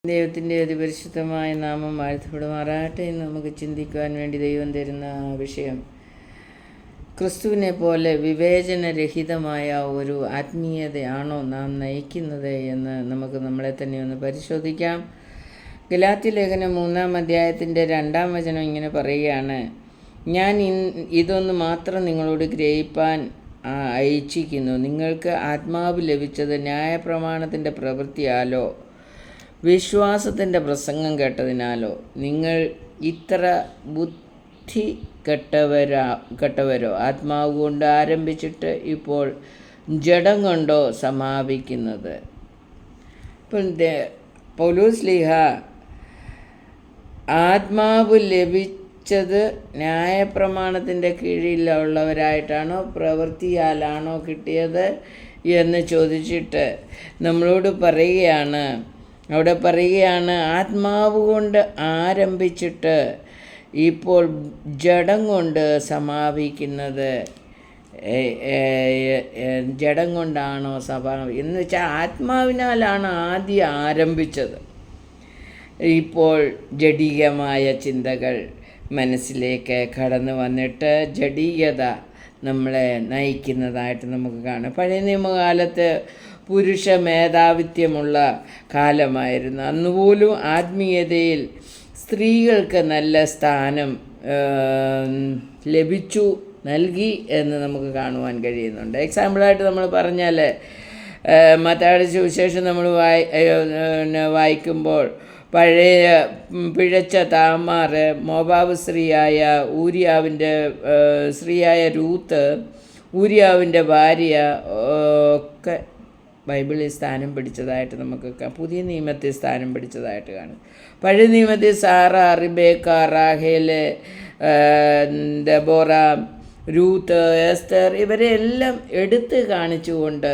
ദൈവത്തിൻ്റെ അതിപരിശുദ്ധമായ നാമം വാഴ്ത്തപ്പെടുമാറാകട്ടെ. എന്ന് നമുക്ക് ചിന്തിക്കുവാൻ വേണ്ടി ദൈവം തരുന്ന വിഷയം, ക്രിസ്തുവിനെ പോലെ വിവേചനരഹിതമായ ഒരു ആത്മീയതയാണോ നാം നയിക്കുന്നത് എന്ന് നമുക്ക് നമ്മളെ തന്നെ ഒന്ന് പരിശോധിക്കാം. ഗലാത്യ ലേഖനം 3-ാം അധ്യായത്തിൻ്റെ 2-ാം വചനം ഇങ്ങനെ പറയുകയാണ്: ഞാൻ ഇതൊന്ന് മാത്രം നിങ്ങളോട് ഗ്രഹിപ്പാൻ ഇച്ഛിക്കുന്നു. നിങ്ങൾക്ക് ആത്മാവ് ലഭിച്ചത് ന്യായപ്രമാണത്തിൻ്റെ പ്രവൃത്തിയാലോ വിശ്വാസത്തിൻ്റെ പ്രസംഗം കേട്ടതിനാലോ? നിങ്ങൾ ഇത്ര ബുദ്ധി കെട്ടവരോ? ആത്മാവ് കൊണ്ട് ആരംഭിച്ചിട്ട് ഇപ്പോൾ ജഡം കൊണ്ടോ സമാപിക്കുന്നത്? ഇപ്പം പൗലോസ്ലീഹ ആത്മാവ് ലഭിച്ചത് ന്യായപ്രമാണത്തിൻ്റെ കീഴിലുള്ളവരായിട്ടാണോ പ്രവൃത്തിയാലാണോ കിട്ടിയത് എന്ന് ചോദിച്ചിട്ട് നമ്മളോട് പറയുകയാണ്. അവിടെ പറയുകയാണ്, ആത്മാവ് കൊണ്ട് ആരംഭിച്ചിട്ട് ഇപ്പോൾ ജഡം കൊണ്ട് സമാപിക്കുന്നത്. ജഡം കൊണ്ടാണോ എന്ന് വെച്ചാൽ ആത്മാവിനാലാണ് ആദ്യം ആരംഭിച്ചത്. ഇപ്പോൾ ജഡീയമായ ചിന്തകൾ മനസ്സിലേക്ക് കടന്നു വന്നിട്ട് ജഡീയത നമ്മളെ നയിക്കുന്നതായിട്ട് നമുക്ക് കാണാം. പഴയ നിയമകാലത്ത് പുരുഷ മേധാവിത്വമുള്ള കാലമായിരുന്നു. അന്നുപോലും ആത്മീയതയിൽ സ്ത്രീകൾക്ക് നല്ല സ്ഥാനം നൽകി എന്ന് നമുക്ക് കാണുവാൻ കഴിയുന്നുണ്ട്. എക്സാമ്പിളായിട്ട് നമ്മൾ പറഞ്ഞാൽ, മത്തായിയുടെ സുവിശേഷം നമ്മൾ വായിക്കുമ്പോൾ പഴയ പിഴച്ച താമാർ, മോവാബ് സ്ത്രീയായ രൂത്ത്, ഊരിയാവിൻ്റെ ഭാര്യ ഒക്കെ ബൈബിളിൽ സ്ഥാനം പിടിച്ചതായിട്ട് നമുക്ക് പുതിയ നിയമത്തിൽ സ്ഥാനം പിടിച്ചതായിട്ട് കാണും. പഴയ നിയമത്തിൽ സാറ, റിബേക്ക, റാഹേൽ, ദെബോറ, രൂത്ത്, എസ്തർ ഇവരെല്ലാം എടുത്ത് കാണിച്ചുകൊണ്ട്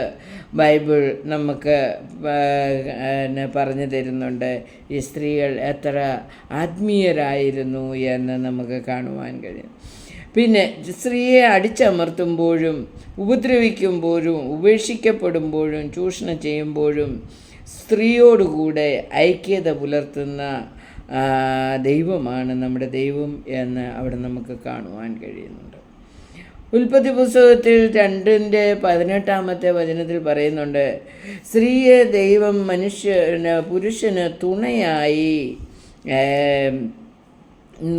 ബൈബിൾ നമുക്ക് പറഞ്ഞു തരുന്നുണ്ട്. ഈ സ്ത്രീകൾ എത്ര ആത്മീയരായിരുന്നു എന്ന് നമുക്ക് കാണുവാൻ കഴിയും. പിന്നെ സ്ത്രീയെ അടിച്ചമർത്തുമ്പോഴും ഉപദ്രവിക്കുമ്പോഴും ഉപേക്ഷിക്കപ്പെടുമ്പോഴും ചൂഷണം ചെയ്യുമ്പോഴും സ്ത്രീയോടുകൂടെ ഐക്യത പുലർത്തുന്ന ദൈവമാണ് നമ്മുടെ ദൈവം എന്ന് അവിടെ നമുക്ക് കാണുവാൻ കഴിയുന്നുണ്ട്. ഉൽപ്പത്തി പുസ്തകത്തിൽ 2:18 വചനത്തിൽ പറയുന്നുണ്ട്, സ്ത്രീയെ ദൈവം പുരുഷന് തുണയായി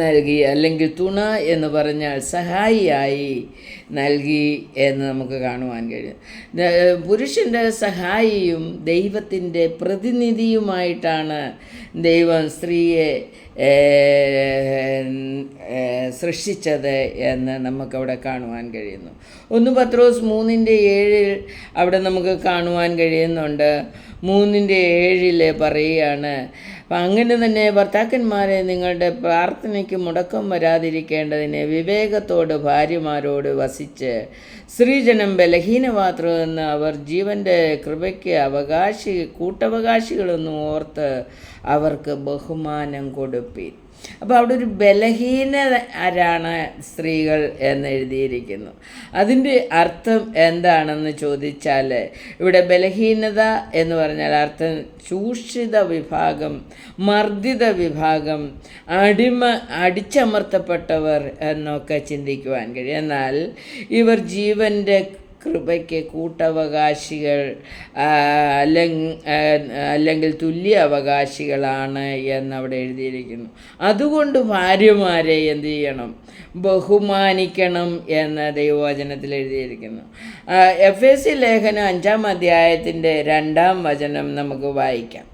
നൽകി, അല്ലെങ്കിൽ തുണ എന്ന് പറഞ്ഞാൽ സഹായിയായി നൽകി എന്ന് നമുക്ക് കാണുവാൻ കഴിയും. പുരുഷൻ്റെ സഹായിയും ദൈവത്തിൻ്റെ പ്രതിനിധിയുമായിട്ടാണ് ദൈവം സ്ത്രീയെ സൃഷ്ടിച്ചത് എന്ന് നമുക്കവിടെ കാണുവാൻ കഴിയുന്നു. 1 പത്രോസ് 3:7 അവിടെ നമുക്ക് കാണുവാൻ കഴിയുന്നുണ്ട്. 3:7 പറയുകയാണ്, അപ്പം അങ്ങനെ തന്നെ ഭർത്താക്കന്മാരെ നിങ്ങളുടെ പ്രാർത്ഥനയ്ക്ക് മുടക്കം വരാതിരിക്കേണ്ടതിന് വിവേകത്തോട് ഭാര്യമാരോട് വസിച്ച് സ്ത്രീജനം ബലഹീനപാത്രമെന്ന് അവർ ജീവൻ്റെ കൃപയ്ക്ക് കൂട്ടവകാശികളെന്ന് ഓർത്ത് അവർക്ക് ബഹുമാനം കൊടുപ്പീൻ. അപ്പോൾ അവിടെ ഒരു ബലഹീനരാണ് സ്ത്രീകൾ എന്ന് എഴുതിയിരിക്കുന്നു. അതിൻ്റെ അർത്ഥം എന്താണെന്ന് ചോദിച്ചാൽ, ഇവിടെ ബലഹീനത എന്ന് പറഞ്ഞാൽ അർത്ഥം ചൂഷിത വിഭാഗം, മർദ്ദിത വിഭാഗം, അടിച്ചമർത്തപ്പെട്ടവർ എന്നൊക്കെ ചിന്തിക്കുവാൻ കഴിയും. എന്നാൽ ഇവർ ജീവൻ്റെ കൃപയ്ക്ക് കൂട്ടവകാശികൾ അല്ലെങ്കിൽ തുല്യ അവകാശികളാണ് എന്നവിടെ എഴുതിയിരിക്കുന്നു. അതുകൊണ്ട് ഭാര്യമാരെ എന്ത് ചെയ്യണം? ബഹുമാനിക്കണം എന്ന് ദൈവവചനത്തിൽ എഴുതിയിരിക്കുന്നു. എഫേസ്യ ലേഖനം 5-ാം അധ്യായത്തിൻ്റെ 2-ാം വചനം നമുക്ക് വായിക്കാം.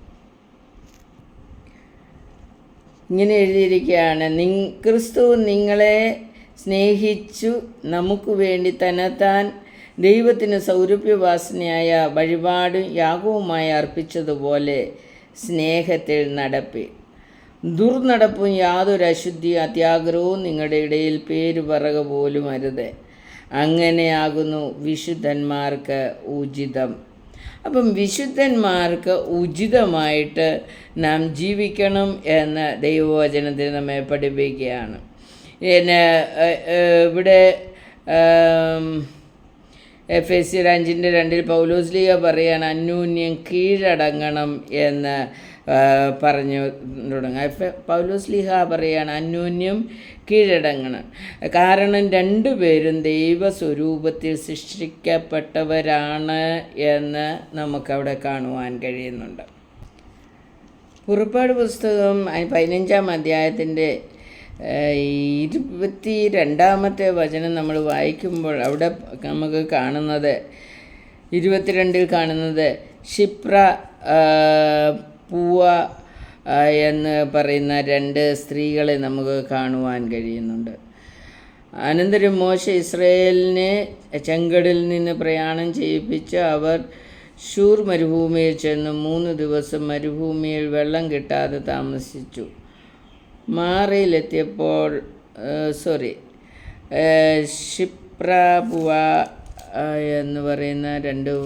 ഇങ്ങനെ എഴുതിയിരിക്കുകയാണ്: ക്രിസ്തു നിങ്ങളെ സ്നേഹിച്ചു നമുക്ക് വേണ്ടി തന്നെത്താൻ ദൈവത്തിന് സൗരഭ്യവാസനയായ വഴിപാടും യാഗവുമായി അർപ്പിച്ചതുപോലെ സ്നേഹത്തിൽ നടപ്പി. ദുർനടപ്പും യാതൊരു അശുദ്ധിയും അത്യാഗ്രഹവും നിങ്ങളുടെ ഇടയിൽ പേരുപറക പോലും അരുത്. അങ്ങനെയാകുന്നു വിശുദ്ധന്മാർക്ക് ഉചിതം. അപ്പം വിശുദ്ധന്മാർക്ക് ഉചിതമായിട്ട് നാം ജീവിക്കണം എന്ന് ദൈവവചനത്തിൽ നമ്മെ പഠിപ്പിക്കുകയാണ്. ഇവിടെ എഫേസ്യർ 5:2 പൗലോസ്ലീഹ പറയാണ്, അന്യോന്യം കീഴടങ്ങണം എന്ന് പറഞ്ഞു തുടങ്ങുക. പൗലോസ്ലീഹ പറയുകയാണ് അന്യോന്യം കീഴടങ്ങണം. കാരണം രണ്ടുപേരും ദൈവസ്വരൂപത്തിൽ സൃഷ്ടിക്കപ്പെട്ടവരാണ് എന്ന് നമുക്കവിടെ കാണുവാൻ കഴിയുന്നുണ്ട്. പുറപ്പാട് പുസ്തകം 15-ാം അധ്യായത്തിൻ്റെ 22-ാമത്തെ വചനം നമ്മൾ വായിക്കുമ്പോൾ അവിടെ നമുക്ക് കാണുന്നത് 22-ൽ കാണുന്നത് ക്ഷിപ്ര പൂവ എന്ന് പറയുന്ന 2 സ്ത്രീകളെ നമുക്ക് കാണുവാൻ കഴിയുന്നുണ്ട്. അനന്തരം മോശെ ഇസ്രായേലിനെ ചെങ്കടലിൽ നിന്ന് പ്രയാണം ചെയ്യിപ്പിച്ച് അവർ ശൂർ മരുഭൂമിയിൽ ചെന്ന് 3 ദിവസം മരുഭൂമിയിൽ വെള്ളം കിട്ടാതെ താമസിച്ചു. മാറയിലെത്തിയപ്പോൾ ക്ഷിപ്രപുവ എന്ന് പറയുന്ന 2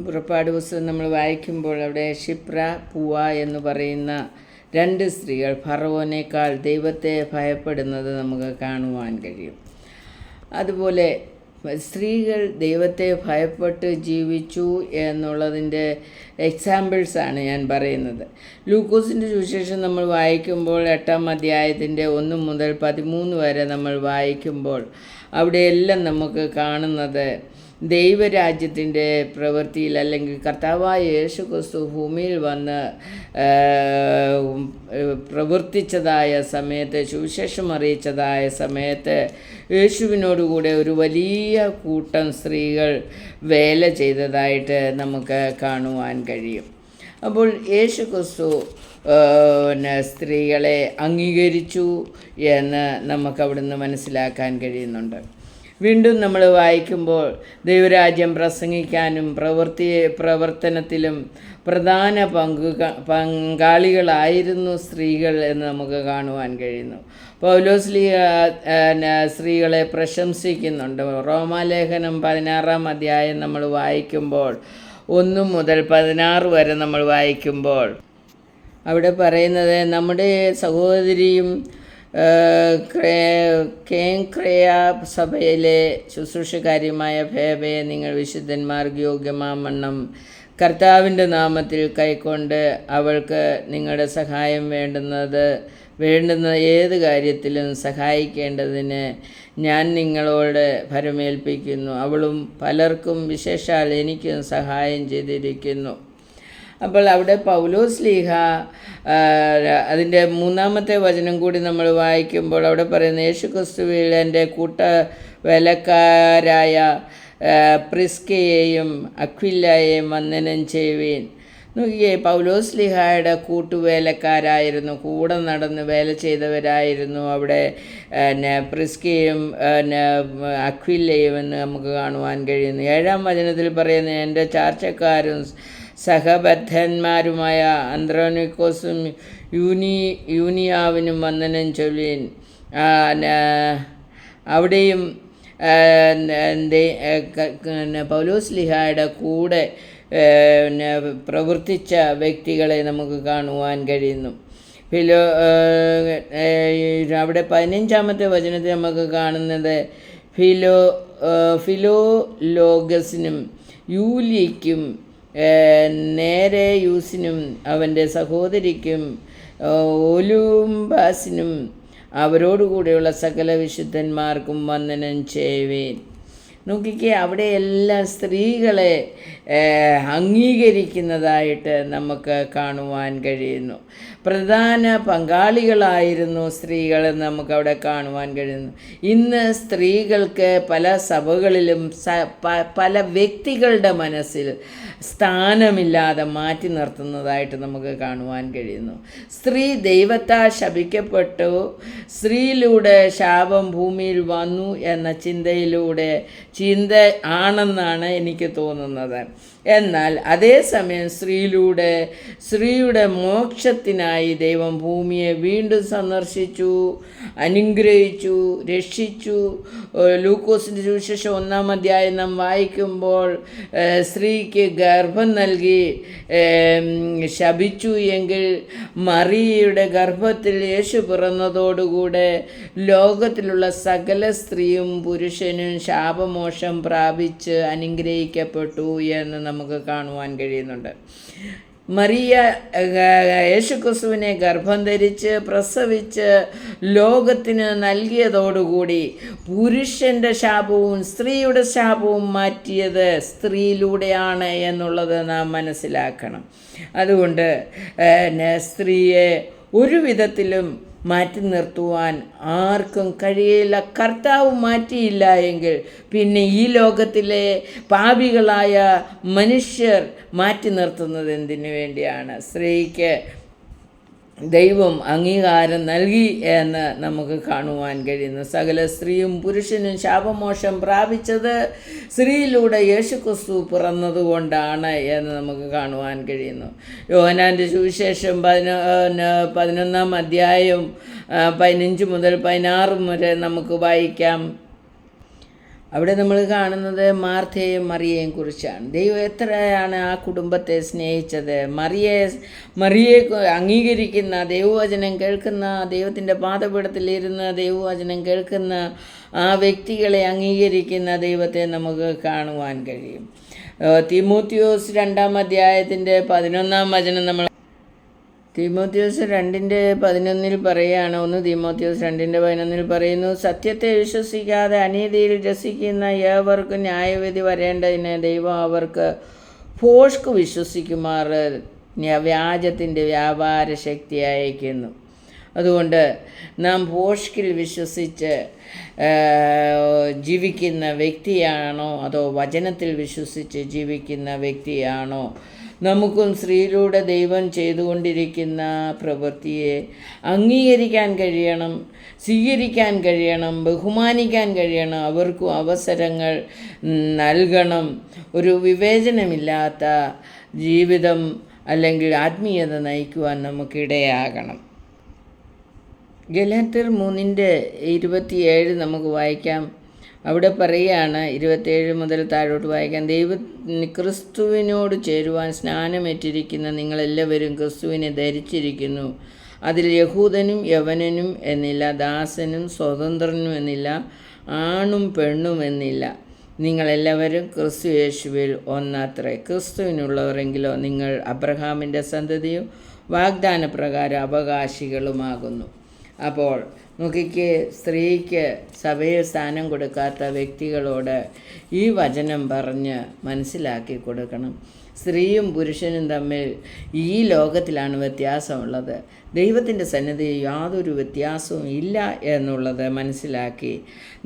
പുറപ്പാട് പുസ്തകം നമ്മൾ വായിക്കുമ്പോൾ അവിടെ ക്ഷിപ്രപുവ എന്ന് പറയുന്ന 2 സ്ത്രീകൾ ഫറവോനേക്കാൾ ദൈവത്തെ ഭയപ്പെടുന്നത് നമുക്ക് കാണുവാൻ കഴിയും. അതുപോലെ സ്ത്രീകൾ ദൈവത്തെ ഭയപ്പെട്ട് ജീവിച്ചു എന്നുള്ളതിൻ്റെ എക്സാമ്പിൾസാണ് ഞാൻ പറയുന്നത്. ലൂക്കോസിൻ്റെ സുവിശേഷം നമ്മൾ വായിക്കുമ്പോൾ 8-ാം അധ്യായത്തിൻ്റെ 1 മുതൽ 13 വരെ നമ്മൾ വായിക്കുമ്പോൾ അവിടെയെല്ലാം നമുക്ക് കാണുന്നത് ദൈവരാജ്യത്തിൻ്റെ പ്രവൃത്തിയിൽ, അല്ലെങ്കിൽ കർത്താവായ യേശു ക്രിസ്തു ഭൂമിയിൽ വന്ന് പ്രവർത്തിച്ചതായ സമയത്ത്, സുവിശേഷം അറിയിച്ചതായ സമയത്ത് യേശുവിനോടുകൂടെ ഒരു വലിയ കൂട്ടം സ്ത്രീകൾ വേല ചെയ്തതായിട്ട് നമുക്ക് കാണുവാൻ കഴിയും. അപ്പോൾ യേശു ക്രിസ്തു സ്ത്രീകളെ അംഗീകരിച്ചു എന്ന് നമുക്കവിടുന്ന് മനസ്സിലാക്കാൻ കഴിയുന്നുണ്ട്. വീണ്ടും നമ്മൾ വായിക്കുമ്പോൾ ദൈവരാജ്യം പ്രസംഗിക്കാനും പ്രവർത്തനത്തിലും പ്രധാന പങ്കാളികളായിരുന്നു സ്ത്രീകൾ എന്ന് നമുക്ക് കാണുവാൻ കഴിയുന്നു. പൗലോസ്ലീഹ സ്ത്രീകളെ പ്രശംസിക്കുന്നുണ്ട്. റോമാലേഖനം 16-ാം അധ്യായം നമ്മൾ വായിക്കുമ്പോൾ 1 മുതൽ 16 വരെ നമ്മൾ വായിക്കുമ്പോൾ അവിടെ പറയുന്നത്, നമ്മുടെ സഹോദരിയും കേങ്ക്രയ സഭയിലെ ശുശ്രൂഷകാരിയുമായ ഫേബയെ നിങ്ങൾ വിശുദ്ധന്മാർക്ക് യോഗ്യമാവണ്ണം കർത്താവിൻ്റെ നാമത്തിൽ കൈക്കൊണ്ട് അവൾക്ക് നിങ്ങളുടെ സഹായം വേണ്ടുന്ന ഏത് കാര്യത്തിലും സഹായിക്കേണ്ടതിന് ഞാൻ നിങ്ങളോട് ഭരമേൽപ്പിക്കുന്നു. അവളും പലർക്കും വിശേഷാൽ എനിക്കും സഹായം ചെയ്തിരിക്കുന്നു. അപ്പോൾ അവിടെ പൗലോസ്ലീഹ അതിൻ്റെ 3-ാമത്തെ വചനം കൂടി നമ്മൾ വായിക്കുമ്പോൾ അവിടെ പറയുന്നത്, യേശുക്രിസ്തുവിൽ എൻ്റെ വേലക്കാരായ പ്രിസ്കയെയും അക്വിലയെയും വന്ദനം ചെയ്യുവീൻ. നോക്കിയേ, പൗലോസ്ലീഹയുടെ കൂട്ടുവേലക്കാരായിരുന്നു, കൂടെ നടന്ന് വേല ചെയ്തവരായിരുന്നു അവിടെ പ്രിസ്കയും അക്വിലയും എന്ന് നമുക്ക് കാണുവാൻ കഴിയുന്നു. 7-ാം വചനത്തിൽ പറയുന്നത്, എൻ്റെ ചാർച്ചക്കാരും സഹബദ്ധന്മാരുമായ അന്ത്രോനിക്കോസും യൂനിയാവിനും വന്ദനം ചൊല്ലുവിൻ. അവിടെയും പൗലോസ്ലീഹയുടെ കൂടെ പ്രവർത്തിച്ച വ്യക്തികളെ നമുക്ക് കാണുവാൻ കഴിയുന്നു. അവിടെ 15-ാമത്തെ വചനത്തിൽ നമുക്ക് കാണുന്നത് ഫിലോലോഗസിനും യൂലിയയ്ക്കും നേരയൂസിനും അവൻ്റെ സഹോദരിക്കും ഒലുംബാസിനും അവരോടുകൂടെയുള്ള സകല വിശുദ്ധന്മാർക്കും വന്ദനം ചെയ്യുവീൻ. നോക്കിക്കേ, അവിടെ എല്ലാ സ്ത്രീകളെ അംഗീകരിക്കുന്നതായിട്ട് നമുക്ക് കാണുവാൻ കഴിയുന്നു. പ്രധാന പങ്കാളികളായിരുന്നു സ്ത്രീകളെന്ന് നമുക്കവിടെ കാണുവാൻ കഴിയുന്നു. ഇന്ന് സ്ത്രീകൾക്ക് പല സഭകളിലും പല വ്യക്തികളുടെ മനസ്സിൽ സ്ഥാനമില്ലാതെ മാറ്റി നിർത്തുന്നതായിട്ട് നമുക്ക് കാണുവാൻ കഴിയുന്നു. സ്ത്രീ ദൈവത്താൽ ശപിക്കപ്പെട്ടു, സ്ത്രീയിലൂടെ ശാപം ഭൂമിയിൽ വന്നു എന്ന ചിന്ത ആണെന്നാണ് എനിക്ക് തോന്നുന്നത്. എന്നാൽ അതേസമയം സ്ത്രീയുടെ മോക്ഷത്തിനായി ദൈവം ഭൂമിയെ വീണ്ടും സന്ദർശിച്ചു, അനുഗ്രഹിച്ചു, രക്ഷിച്ചു. ലൂക്കോസിൻ്റെ സുവിശേഷം 1-ാം അധ്യായം നാം വായിക്കുമ്പോൾ സ്ത്രീക്ക് ഗർഭം നൽകി ശപിച്ചു എങ്കിൽ മറിയയുടെ ഗർഭത്തിൽ യേശു പിറന്നതോടുകൂടെ ലോകത്തിലുള്ള സകല സ്ത്രീയും പുരുഷനും ശാപമോക്ഷം പ്രാപിച്ച് അനുഗ്രഹിക്കപ്പെട്ടു എന്ന് നമുക്ക് കാണുവാൻ കഴിയുന്നുണ്ട്. മറിയ യേശുക്രിസ്തുവിനെ ഗർഭം ധരിച്ച് പ്രസവിച്ച് ലോകത്തിന് നൽകിയതോടുകൂടി പുരുഷൻ്റെ ശാപവും സ്ത്രീയുടെ ശാപവും മാറ്റിയത് സ്ത്രീയിലൂടെയാണ് എന്നുള്ളത് നാം മനസ്സിലാക്കണം. അതുകൊണ്ട് സ്ത്രീയെ ഒരു വിധത്തിലും മാറ്റി നിർത്തുവാൻ ആർക്കും കഴിയില്ല. കർത്താവ് മാറ്റിയില്ല എങ്കിൽ പിന്നെ ഈ ലോകത്തിലെ പാപികളായ മനുഷ്യർ മാറ്റി നിർത്തുന്നത് എന്തിനു വേണ്ടിയാണ്? സ്ത്രീക്ക് ദൈവം അംഗീകാരം നൽകി എന്ന് നമുക്ക് കാണുവാൻ കഴിയുന്നു. സകല സ്ത്രീയും പുരുഷനും ശാപമോക്ഷം പ്രാപിച്ചത് സ്ത്രീയിലൂടെ യേശുക്രിസ്തു പിറന്നതുകൊണ്ടാണ് എന്ന് നമുക്ക് കാണുവാൻ കഴിയുന്നു. യോഹന്നാൻ്റെ സുവിശേഷം 11-ാം അധ്യായം 15 മുതൽ 16 വരെ നമുക്ക് വായിക്കാം. അവിടെ നമ്മൾ കാണുന്നത് മാർത്തയെയും മറിയയെയും കുറിച്ചാണ്. ദൈവം എത്രയാണ് ആ കുടുംബത്തെ സ്നേഹിച്ചത്. മറിയെ അംഗീകരിക്കുന്ന, ദൈവവചനം കേൾക്കുന്ന, ദൈവത്തിൻ്റെ പാദപീഠത്തിലിരുന്ന് ദൈവവചനം കേൾക്കുന്ന ആ വ്യക്തികളെ അംഗീകരിക്കുന്ന ദൈവത്തെ നമുക്ക് കാണുവാൻ കഴിയും. തീമോത്തിയോസ് 2-ാം അധ്യായത്തിൻ്റെ 11-ാം വചനം നമ്മൾ തീമോത്തിയോസ് 2:11 പറയുകയാണ്. 1 തീമോത്തിയോസ് 2:11 പറയുന്നു, സത്യത്തെ വിശ്വസിക്കാതെ അനീതിയിൽ രസിക്കുന്ന ഏവർക്കും ന്യായവിധി വരേണ്ടതിന് ദൈവം അവർക്ക് ഭോഷ്ക് വിശ്വസിക്കുമാർ വ്യാജത്തിൻ്റെ വ്യാപാര ശക്തി അയക്കുന്നു. അതുകൊണ്ട് നാം ഭോഷ്കിൽ വിശ്വസിച്ച് ജീവിക്കുന്ന വ്യക്തിയാണോ അതോ വചനത്തിൽ വിശ്വസിച്ച് ജീവിക്കുന്ന വ്യക്തിയാണോ? നമുക്കും സ്ത്രീയിലൂടെ ദൈവം ചെയ്തുകൊണ്ടിരിക്കുന്ന പ്രവൃത്തിയെ അംഗീകരിക്കാൻ കഴിയണം, സ്വീകരിക്കാൻ കഴിയണം, ബഹുമാനിക്കാൻ കഴിയണം, അവർക്കും അവസരങ്ങൾ നൽകണം. ഒരു വിവേചനമില്ലാത്ത ജീവിതം അല്ലെങ്കിൽ ആത്മീയത നയിക്കുവാൻ നമുക്കിടയാകണം. ഗലാത്യർ 3:27 നമുക്ക് വായിക്കാം. അവിടെ പറയുകയാണ്, 27 മുതൽ താഴോട്ട് വായിക്കാം. ക്രിസ്തുവിനോട് ചേരുവാൻ സ്നാനമേറ്റിരിക്കുന്ന നിങ്ങളെല്ലാവരും ക്രിസ്തുവിനെ ധരിച്ചിരിക്കുന്നു. അതിൽ യഹൂദനും യവനനും എന്നില്ല, ദാസനും സ്വതന്ത്രനും എന്നില്ല, ആണും പെണ്ണും എന്നില്ല. നിങ്ങളെല്ലാവരും ക്രിസ്തു യേശുവിൽ ഒന്നത്രേ. ക്രിസ്തുവിനുള്ളവരെങ്കിലോ നിങ്ങൾ അബ്രഹാമിൻ്റെ സന്തതിയും വാഗ്ദാനപ്രകാരം അവകാശികളുമാകുന്നു. അപ്പോൾ നോക്കിക്ക്, സ്ത്രീക്ക് സഭയിൽ സ്ഥാനം കൊടുക്കാത്ത വ്യക്തികളോട് ഈ വചനം പറഞ്ഞ് മനസ്സിലാക്കി കൊടുക്കണം. സ്ത്രീയും പുരുഷനും തമ്മിൽ ഈ ലോകത്തിലാണ് വ്യത്യാസമുള്ളത്. ദൈവത്തിൻ്റെ സന്നിധിയിൽ യാതൊരു വ്യത്യാസവും ഇല്ല എന്നുള്ളത് മനസ്സിലാക്കി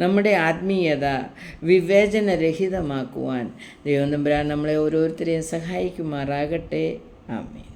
നമ്മുടെ ആത്മീയത വിവേചനരഹിതമാക്കുവാൻ ദൈവം തമ്പുരാൻ നമ്മളെ ഓരോരുത്തരെയും സഹായിക്കുമാറാകട്ടെ. ആമേൻ.